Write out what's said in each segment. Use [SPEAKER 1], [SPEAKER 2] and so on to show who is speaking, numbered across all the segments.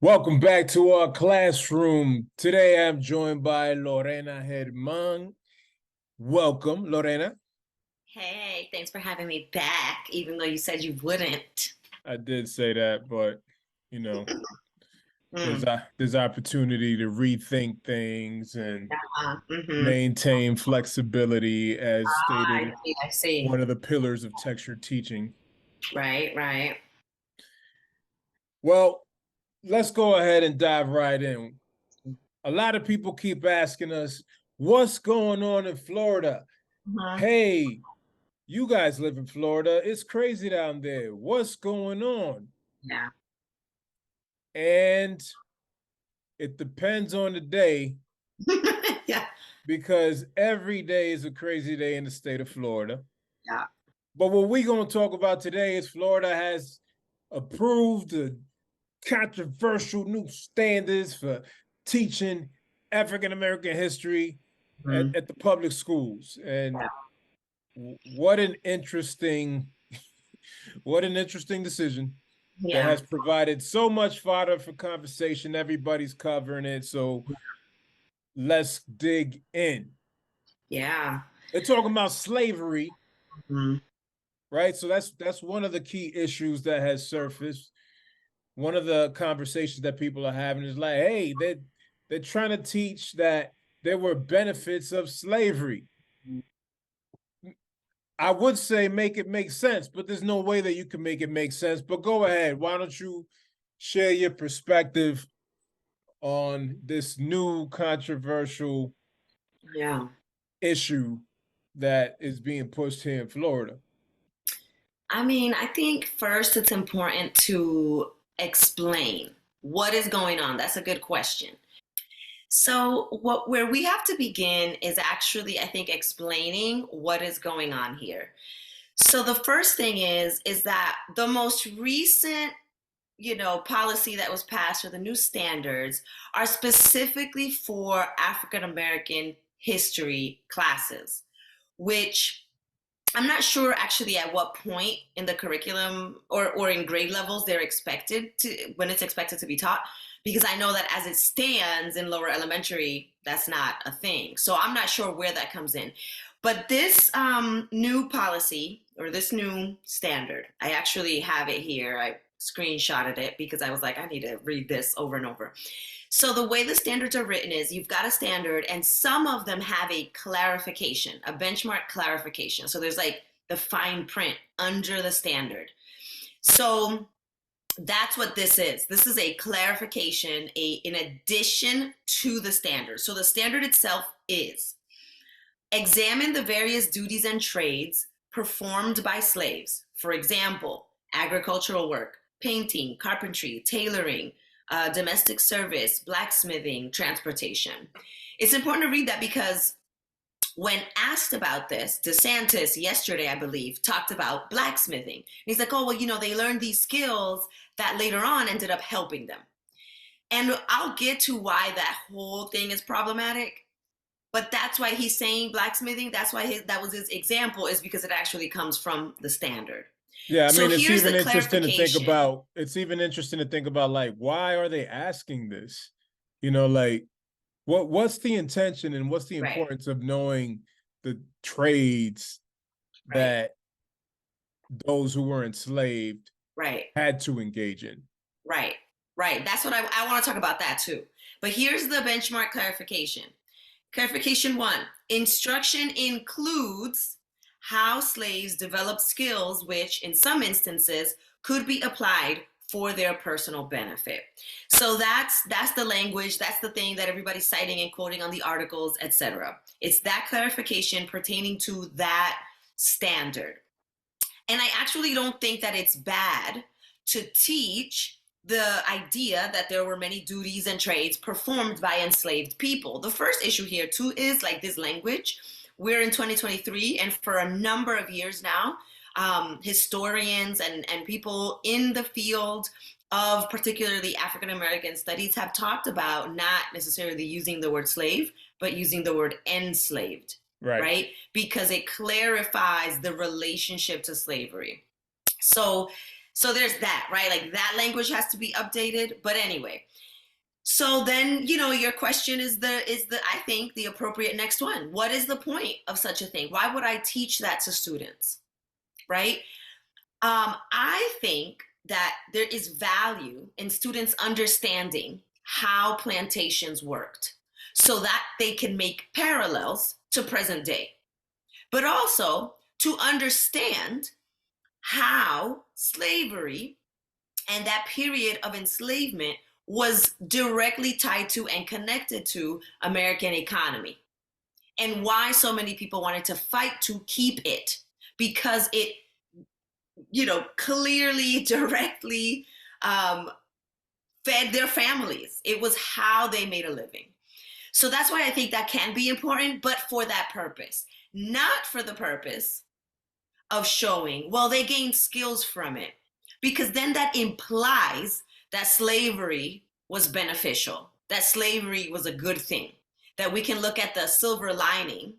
[SPEAKER 1] Welcome back to our classroom. Today I'm joined by Lorena Germán. Welcome, Lorena.
[SPEAKER 2] Hey, thanks for having me back, even though you said you wouldn't.
[SPEAKER 1] I did say that, but you know, there's
[SPEAKER 2] Mm,
[SPEAKER 1] there's opportunity to rethink things and
[SPEAKER 2] mm-hmm.
[SPEAKER 1] maintain flexibility as
[SPEAKER 2] I
[SPEAKER 1] stated
[SPEAKER 2] see, I see.
[SPEAKER 1] one of the pillars of texture teaching.
[SPEAKER 2] Right, right.
[SPEAKER 1] Well, let's go ahead and dive right in. A lot of people keep asking us, what's going on in Florida?
[SPEAKER 2] Mhm.
[SPEAKER 1] Hey, you guys live in Florida. It's crazy down there. What's going on?
[SPEAKER 2] Yeah.
[SPEAKER 1] And it depends on the day
[SPEAKER 2] Yeah,
[SPEAKER 1] because every day is a crazy day in the state of Florida.
[SPEAKER 2] yeah.
[SPEAKER 1] But what we're going to talk about today is Florida has approved the controversial new standards for teaching African American history
[SPEAKER 2] Mhm.
[SPEAKER 1] at the public schools. And what an interesting decision that
[SPEAKER 2] Yeah,
[SPEAKER 1] has provided so much fodder for conversation. Everybody's covering it. So let's dig in.
[SPEAKER 2] yeah.
[SPEAKER 1] They're talking about slavery,
[SPEAKER 2] Mhm.
[SPEAKER 1] right? So that's one of the key issues that has surfaced. One of the conversations that people are having is like, hey, they're trying to teach that there were benefits of slavery. I would say make it make sense, but there's no way that you can make it make sense. But go ahead. Why don't you share your perspective on this new controversial
[SPEAKER 2] Yeah.
[SPEAKER 1] issue that is being pushed here in Florida?
[SPEAKER 2] I mean, I think first it's important to explain what is going on. That's a good question. So, where we have to begin is actually, I think, explaining what is going on here. So the first thing is that the most recent, policy that was passed or the new standards are specifically for African American history classes, which I'm not sure actually at what point in the curriculum or in grade levels they're expected to when it's expected to be taught, because I know that as it stands in lower elementary that's not a thing, so I'm not sure where that comes in. But this new policy or this new standard, I actually have it here. I screenshotted it because I was like, I need to read this over and over. So the way the standards are written is you've got a standard and some of them have a clarification, a benchmark clarification. So there's like the fine print under the standard. So that's what this is. This is a clarification, in addition to the standard. So the standard itself is examine the various duties and trades performed by slaves. For example, agricultural work, painting, carpentry, tailoring, domestic service, blacksmithing, transportation. It's important to read that because when asked about this, DeSantis yesterday, I believe, talked about blacksmithing. And he's like, oh, well, they learned these skills that later on ended up helping them. And I'll get to why that whole thing is problematic. But that's why he's saying blacksmithing. That's why that was his example, is because it actually comes from the standard.
[SPEAKER 1] Yeah, I
[SPEAKER 2] So
[SPEAKER 1] mean,
[SPEAKER 2] here's the clarification.
[SPEAKER 1] it's even interesting to think about like why are they asking this? Like what's the intention and what's the
[SPEAKER 2] Right,
[SPEAKER 1] importance of knowing the trades
[SPEAKER 2] right,
[SPEAKER 1] that those who were enslaved
[SPEAKER 2] right,
[SPEAKER 1] had to engage in?
[SPEAKER 2] right, right. That's what I want to talk about that too. But here's the benchmark clarification. Clarification one, instruction includes how slaves developed skills which, in some instances, could be applied for their personal benefit. So that's the language, that's the thing that everybody's citing and quoting on the articles, etc. It's that clarification pertaining to that standard. And I actually don't think that it's bad to teach the idea that there were many duties and trades performed by enslaved people. The first issue here, too, is like this language. We're in 2023, and for a number of years now, historians and people in the field of particularly African American studies have talked about not necessarily using the word slave, but using the word enslaved,
[SPEAKER 1] Right.
[SPEAKER 2] right? Because it clarifies the relationship to slavery. So So there's that, right? Like that language has to be updated. But anyway, so then, your question is I think the appropriate next one. What is the point of such a thing? Why would I teach that to students? Right? I think that there is value in students understanding how plantations worked so that they can make parallels to present day, but also to understand how slavery and that period of enslavement was directly tied to and connected to American economy, and why so many people wanted to fight to keep it, because it clearly, directly fed their families. It was how they made a living. So that's why I think that can be important, but for that purpose, not for the purpose of showing, well, they gained skills from it, because then that implies that slavery was beneficial, that slavery was a good thing, that we can look at the silver lining,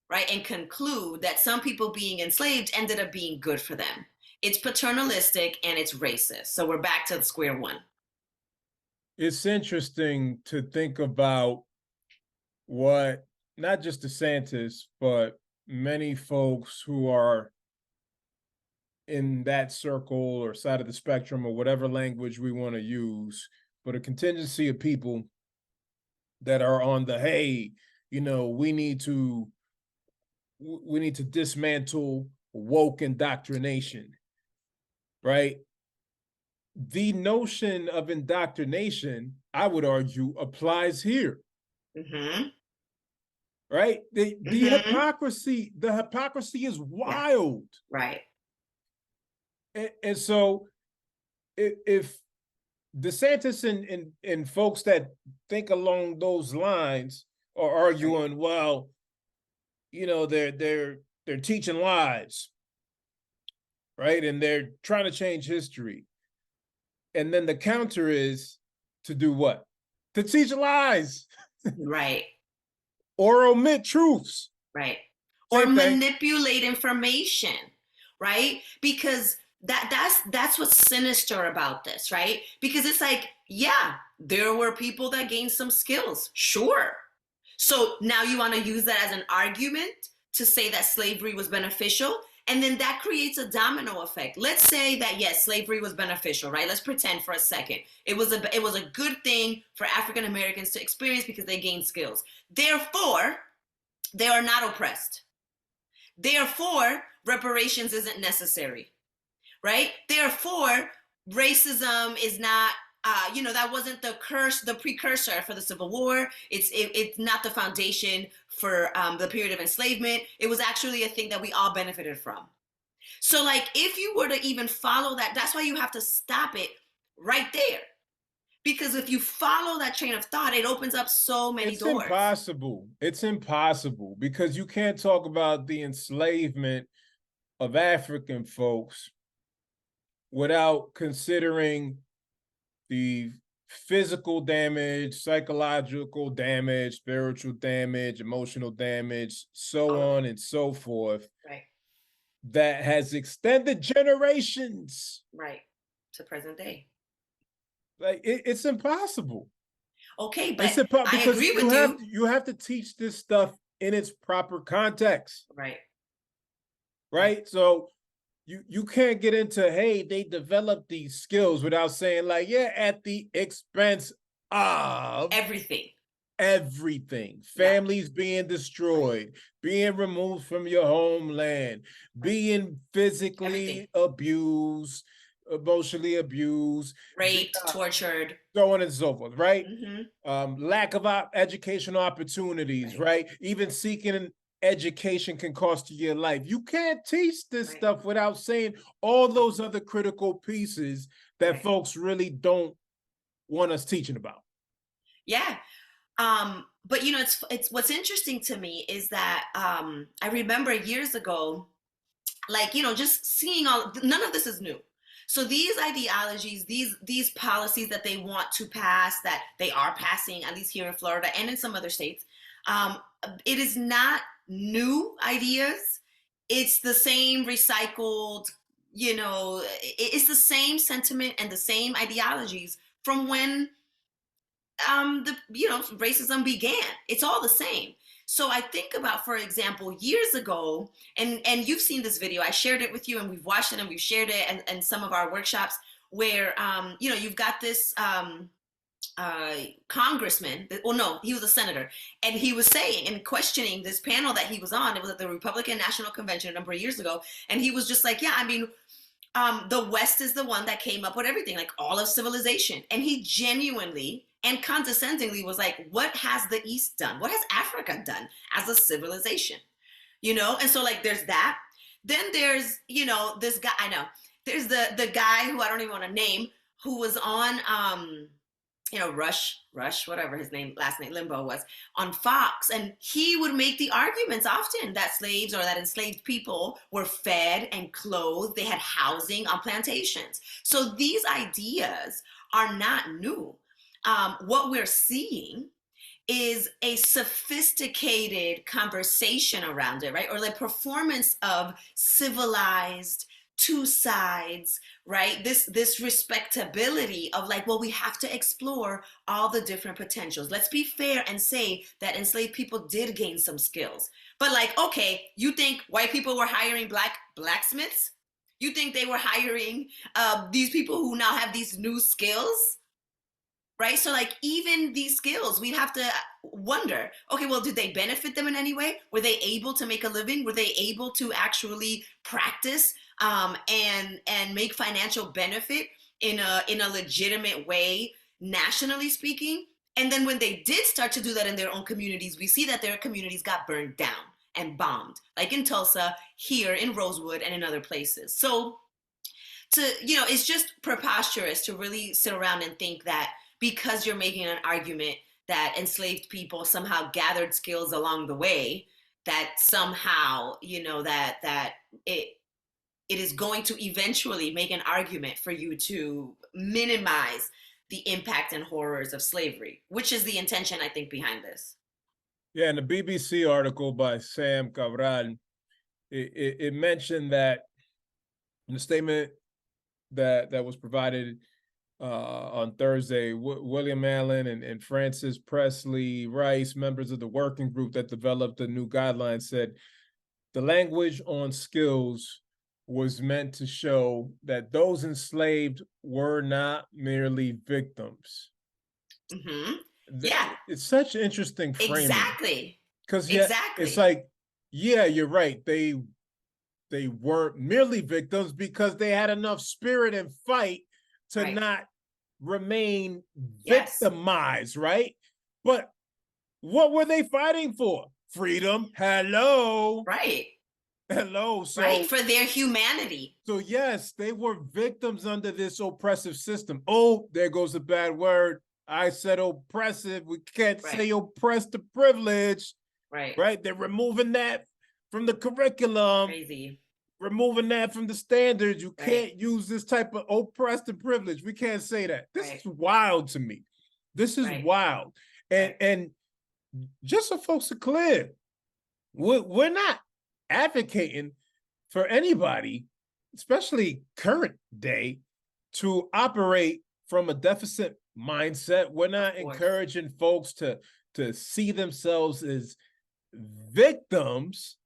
[SPEAKER 2] right, and conclude that some people being enslaved ended up being good for them. It's paternalistic and it's racist. So we're back to the square one.
[SPEAKER 1] It's interesting to think about what not just DeSantis, but many folks who are in that circle or side of the spectrum or whatever language we want to use, but a contingency of people that are on the, hey, we need to dismantle woke indoctrination, right? The notion of indoctrination, I would argue, applies here.
[SPEAKER 2] Mm-hmm.
[SPEAKER 1] Right? The hypocrisy is wild.
[SPEAKER 2] Yeah. Right.
[SPEAKER 1] And so if DeSantis and folks that think along those lines are arguing, well, they're teaching lies, right? And they're trying to change history. And then the counter is to do what? To teach lies.
[SPEAKER 2] Right.
[SPEAKER 1] Or omit truths.
[SPEAKER 2] Right.
[SPEAKER 1] Same
[SPEAKER 2] or
[SPEAKER 1] thing.
[SPEAKER 2] Manipulate information, right? Because that's what's sinister about this, right? Because it's like, yeah, there were people that gained some skills, sure. So now you want to use that as an argument to say that slavery was beneficial, and then that creates a domino effect. Let's say that yes, slavery was beneficial, right? Let's pretend for a second it was a good thing for African Americans to experience because they gained skills. Therefore, they are not oppressed. Therefore, reparations isn't necessary, right? Therefore, racism is not, that wasn't the precursor for the Civil War. It's not the foundation for the period of enslavement. It was actually a thing that we all benefited from. So, like, if you were to even follow that, that's why you have to stop it right there. Because if you follow that train of thought, it opens up so many doors.
[SPEAKER 1] It's impossible because you can't talk about the enslavement of African folks without considering the physical damage, psychological damage, spiritual damage, emotional damage, so on and so forth.
[SPEAKER 2] Right.
[SPEAKER 1] That has extended generations.
[SPEAKER 2] Right. To present day.
[SPEAKER 1] Like it's impossible.
[SPEAKER 2] Okay, but I agree with you.
[SPEAKER 1] You have to teach this stuff in its proper context.
[SPEAKER 2] Right.
[SPEAKER 1] Right. So you can't get into, hey, they developed these skills without saying, like, yeah, at the expense of everything. Families being destroyed, being removed from your homeland, being physically abused, emotionally abused,
[SPEAKER 2] raped, tortured,
[SPEAKER 1] so on and so forth, right? Lack of educational opportunities, right? Even seeking education can cost you your life. You can't teach this stuff without saying all those other critical pieces that folks really don't want us teaching about.
[SPEAKER 2] Yeah. But it's what's interesting to me is that I remember years ago, like, just seeing none of this is new. So these ideologies, these policies that they want to pass, that they are passing, at least here in Florida and in some other states, it is not new ideas. It's the same recycled it's the same sentiment and the same ideologies from when the racism began. It's all the same. So I think about, for example, years ago, and you've seen this video. I shared it with you, and we've watched it, and we've shared it, and some of our workshops where you've got this congressman. Well, no, he was a senator, and he was saying and questioning this panel that he was on. It was at the Republican National Convention a number of years ago, and he was just like, yeah, I mean, the West is the one that came up with everything, like all of civilization. And he genuinely and condescendingly was like, what has the East done? What has Africa done as a civilization? And so like there's that. Then there's, this guy, I know, there's the guy who I don't even want to name, who was on Rush, whatever his last name, Limbo was, on Fox. And he would make the arguments often that slaves or that enslaved people were fed and clothed, they had housing on plantations. So these ideas are not new. What we're seeing is a sophisticated conversation around it, right? Or the performance of civilized two sides, right? This respectability of like, well, we have to explore all the different potentials. Let's be fair and say that enslaved people did gain some skills. But like, okay, you think white people were hiring blacksmiths? You think they were hiring these people who now have these new skills? Right? So like even these skills, we'd have to wonder, okay, well, did they benefit them in any way? Were they able to make a living? Were they able to actually practice and make financial benefit in a legitimate way, nationally speaking? And then when they did start to do that in their own communities, we see that their communities got burned down and bombed, like in Tulsa, here in Rosewood, and in other places. So it's just preposterous to really sit around and think that because you're making an argument that enslaved people somehow gathered skills along the way, that somehow, that it is going to eventually make an argument for you to minimize the impact and horrors of slavery, which is the intention, I think, behind this.
[SPEAKER 1] Yeah, in the BBC article by Sam Cabral, it mentioned that in the statement that was provided on Thursday, William Allen and Francis Presley Rice, members of the working group that developed the new guidelines, said the language on skills was meant to show that those enslaved were not merely victims.
[SPEAKER 2] Mm-hmm. Yeah.
[SPEAKER 1] It's such interesting framing.
[SPEAKER 2] Exactly.
[SPEAKER 1] Because it's like, yeah, you're right. They weren't merely victims because they had enough spirit and fight to not remain victimized, right? But what were they fighting for? Freedom. Hello.
[SPEAKER 2] Right.
[SPEAKER 1] Hello. So,
[SPEAKER 2] right, for their humanity.
[SPEAKER 1] So yes, they were victims under this oppressive system. Oh, there goes the bad word. I said oppressive. We can't say oppressed to privilege.
[SPEAKER 2] Right.
[SPEAKER 1] Right. They're removing that from the curriculum.
[SPEAKER 2] Crazy.
[SPEAKER 1] Removing that from the standards. You can't use this type of oppressed and privilege. We can't say that. This is wild to me. This is wild. And just so folks are clear, we're not advocating for anybody, especially current day, to operate from a deficit mindset. We're not encouraging folks to see themselves as victims.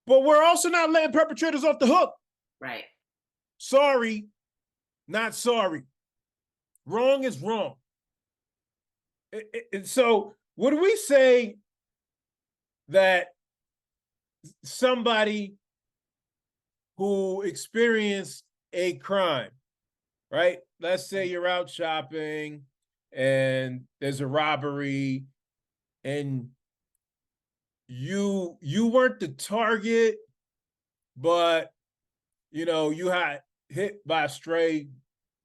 [SPEAKER 1] But we're also not letting perpetrators off the hook.
[SPEAKER 2] Right.
[SPEAKER 1] Sorry, not sorry. Wrong is wrong. So would we say that somebody who experienced a crime, right? Let's say you're out shopping and there's a robbery and you weren't the target, but you had hit by a stray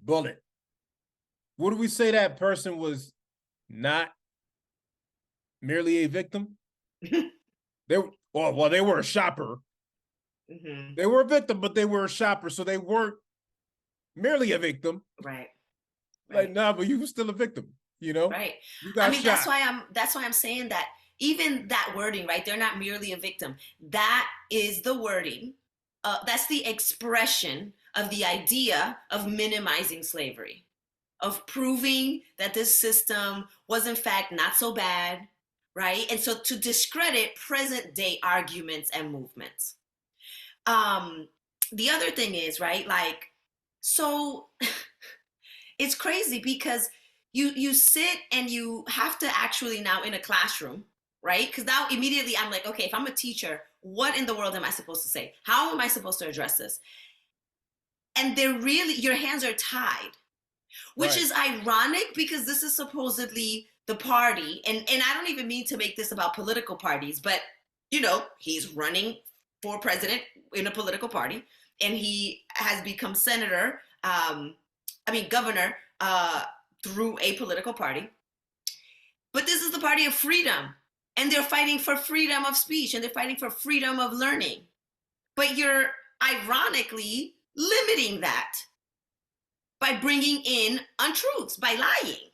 [SPEAKER 1] bullet. Would we say that person was not merely a victim? They were a shopper. Mm-hmm. They were a victim, but they were a shopper, so they weren't merely a victim.
[SPEAKER 2] Right.
[SPEAKER 1] Like, nah, but you were still a victim,
[SPEAKER 2] Right.
[SPEAKER 1] You got shot.
[SPEAKER 2] That's why I'm saying that even that wording, right? They're not merely a victim. That is the wording that's the expression of the idea of minimizing slavery, of proving that this system was in fact not so bad, right? And so to discredit present day arguments and movements. The other thing is, right, like, so it's crazy because you sit and you have to actually now in a classroom, right? Because now immediately I'm like, okay, if I'm a teacher, what in the world am I supposed to say? How am I supposed to address this? And they're really, your hands are tied, which
[SPEAKER 1] Right.
[SPEAKER 2] is ironic because this is supposedly the party. And I don't even mean to make this about political parties, but you know, he's running for president in a political party and he has become senator, governor, through a political party. But this is the party of freedom. And they're fighting for freedom of speech and they're fighting for freedom of learning. But you're ironically limiting that by bringing in untruths, by lying.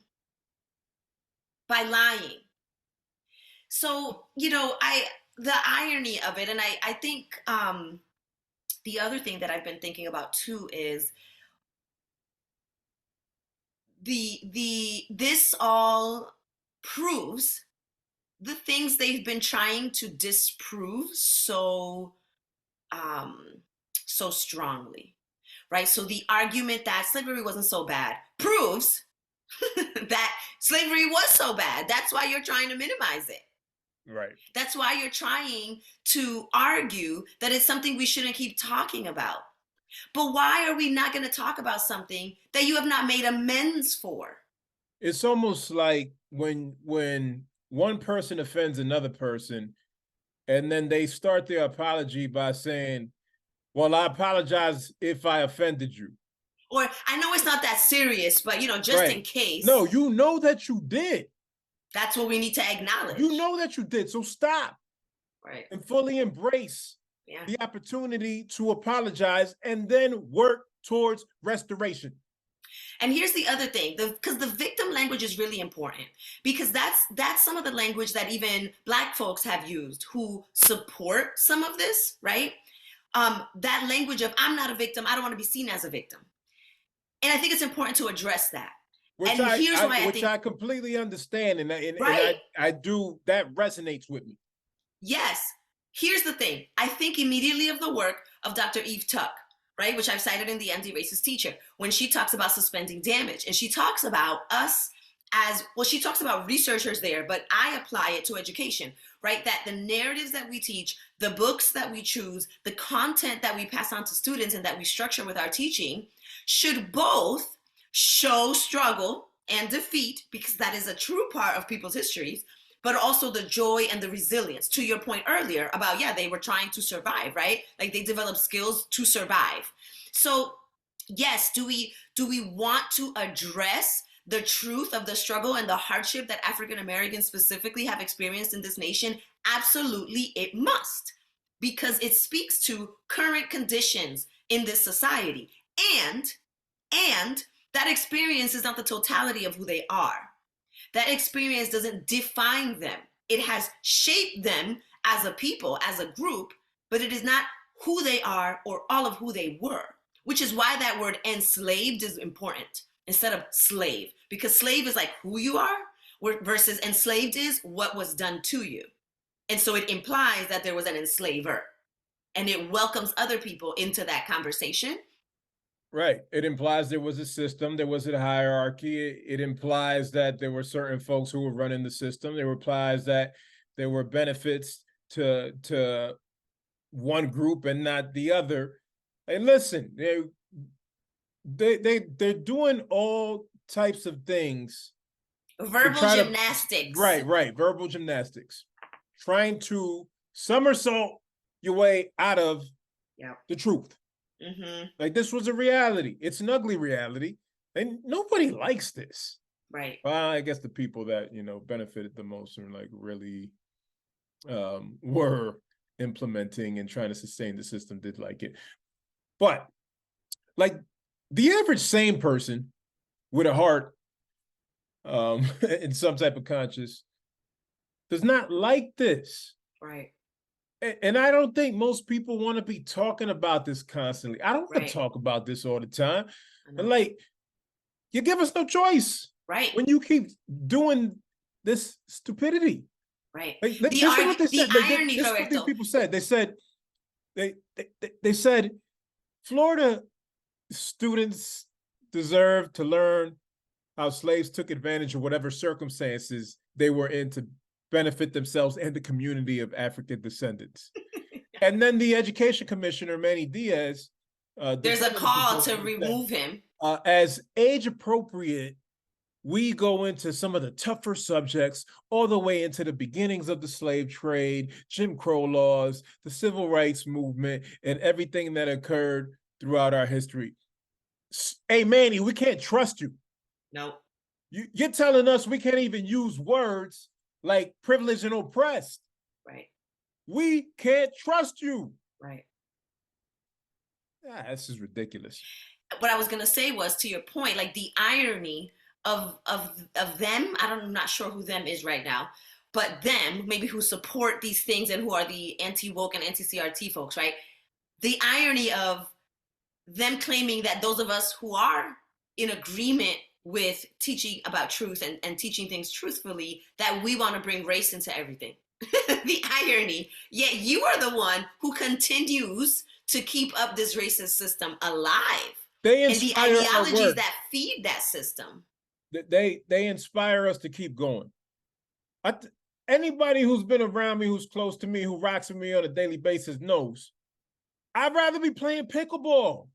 [SPEAKER 2] By lying. So, you know, the irony of it, and I think the other thing that I've been thinking about too is this all proves the things they've been trying to disprove so so strongly, right? So the argument that slavery wasn't so bad proves that slavery was so bad. That's why you're trying to minimize it.
[SPEAKER 1] Right.
[SPEAKER 2] That's why you're trying to argue that it's something we shouldn't keep talking about. But why are we not going to talk about something that you have not made amends for?
[SPEAKER 1] It's almost like when one person offends another person, and then they start their apology by saying, "Well, I apologize if I offended you."
[SPEAKER 2] Or I know it's not that serious, but you know, just
[SPEAKER 1] Right.
[SPEAKER 2] in case.
[SPEAKER 1] No, you know that you did.
[SPEAKER 2] That's what we need to acknowledge.
[SPEAKER 1] You know that you did. So stop.
[SPEAKER 2] Right.
[SPEAKER 1] And fully embrace the opportunity to apologize and then work towards restoration.
[SPEAKER 2] And here's the other thing, because the victim language is really important, because that's some of the language that even Black folks have used who support some of this, right? That language of I'm not a victim, I don't want to be seen as a victim. And I think it's important to address that.
[SPEAKER 1] Which
[SPEAKER 2] and here's why I think
[SPEAKER 1] I completely understand, and
[SPEAKER 2] right.
[SPEAKER 1] I do, that resonates with me.
[SPEAKER 2] Yes. Here's the thing. I think immediately of the work of Dr. Eve Tuck, right, which I've cited in the Anti-Racist Teacher, when she talks about suspending damage. And she talks about us as, well, she talks about researchers there, but I apply it to education, right? That the narratives that we teach, the books that we choose, the content that we pass on to students and that we structure with our teaching should both show struggle and defeat, because that is a true part of people's histories, but also the joy and the resilience. To your point earlier about, yeah, they were trying to survive, right? Like they developed skills to survive. So yes, do we want to address the truth of the struggle and the hardship that African Americans specifically have experienced in this nation? Absolutely, it must, because it speaks to current conditions in this society. And that experience is not the totality of who they are. That experience doesn't define them. It has shaped them as a people, as a group, but it is not who they are or all of who they were, which is why that word enslaved is important instead of slave, because slave is like who you are versus enslaved is what was done to you. And so it implies that there was an enslaver, and it welcomes other people into that conversation.
[SPEAKER 1] Right. It implies there was a system, there was a hierarchy. It implies that there were certain folks who were running the system. It implies that there were benefits to one group and not the other. And listen, they're doing all types of things.
[SPEAKER 2] Verbal gymnastics.
[SPEAKER 1] Right. Verbal gymnastics. Trying to somersault your way out of the truth.
[SPEAKER 2] Mm-hmm.
[SPEAKER 1] Like this was a reality. It's an ugly reality, and nobody likes this.
[SPEAKER 2] Right.
[SPEAKER 1] Well, I guess the people that benefited the most and like really were implementing and trying to sustain the system did like it. But like the average sane person with a heart and some type of conscience does not like this.
[SPEAKER 2] Right.
[SPEAKER 1] And I don't think most people want to be talking about this constantly. I don't want
[SPEAKER 2] Right.
[SPEAKER 1] to talk about this all the time.
[SPEAKER 2] I
[SPEAKER 1] But
[SPEAKER 2] know.
[SPEAKER 1] like, you give us no choice
[SPEAKER 2] Right.
[SPEAKER 1] when you keep doing this stupidity.
[SPEAKER 2] Right.
[SPEAKER 1] Like,
[SPEAKER 2] The
[SPEAKER 1] this is what they
[SPEAKER 2] the
[SPEAKER 1] said. Like,
[SPEAKER 2] irony,
[SPEAKER 1] this is what these
[SPEAKER 2] Roberto.
[SPEAKER 1] people said. They said they said Florida students deserve to learn how slaves took advantage of whatever circumstances they were in to benefit themselves and the community of African descendants. And then the education commissioner, Manny Diaz,
[SPEAKER 2] There's a
[SPEAKER 1] defended the
[SPEAKER 2] call to
[SPEAKER 1] proposal, said,
[SPEAKER 2] remove him.
[SPEAKER 1] as age appropriate, we go into some of the tougher subjects, all the way into the beginnings of the slave trade, Jim Crow laws, the civil rights movement, and everything that occurred throughout our history. Hey, Manny, we can't trust you.
[SPEAKER 2] No.
[SPEAKER 1] You're telling us we can't even use words like privileged and oppressed.
[SPEAKER 2] Right.
[SPEAKER 1] We can't trust you.
[SPEAKER 2] Right.
[SPEAKER 1] This is ridiculous.
[SPEAKER 2] What I was gonna say was, to your point, like the irony of them. I'm not sure who them is right now, but them maybe who support these things and who are the anti-woke and anti-CRT folks, right? The irony of them claiming that those of us who are in agreement with teaching about truth and teaching things truthfully, that we want to bring race into everything. The irony, yet you are the one who continues to keep up this racist system alive.
[SPEAKER 1] They
[SPEAKER 2] And the
[SPEAKER 1] inspire our
[SPEAKER 2] ideologies
[SPEAKER 1] work.
[SPEAKER 2] that feed that system.
[SPEAKER 1] They inspire us to keep going. Anybody who's been around me, who's close to me, who rocks with me on a daily basis knows I'd rather be playing pickleball.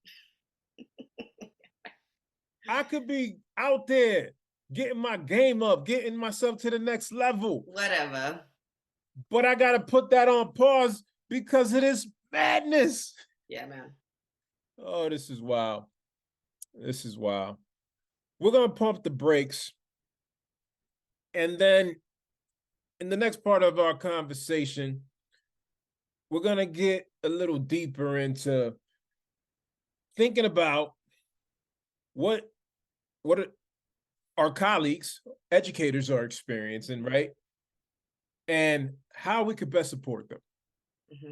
[SPEAKER 1] I could be out there getting my game up, getting myself to the next level.
[SPEAKER 2] Whatever.
[SPEAKER 1] But I got to put that on pause because it is madness.
[SPEAKER 2] Yeah, man.
[SPEAKER 1] Oh, this is wild. This is wild. We're going to pump the brakes. And then in the next part of our conversation, we're going to get a little deeper into thinking about what our colleagues, educators, are experiencing, right? And how we could best support them.
[SPEAKER 2] Mm-hmm.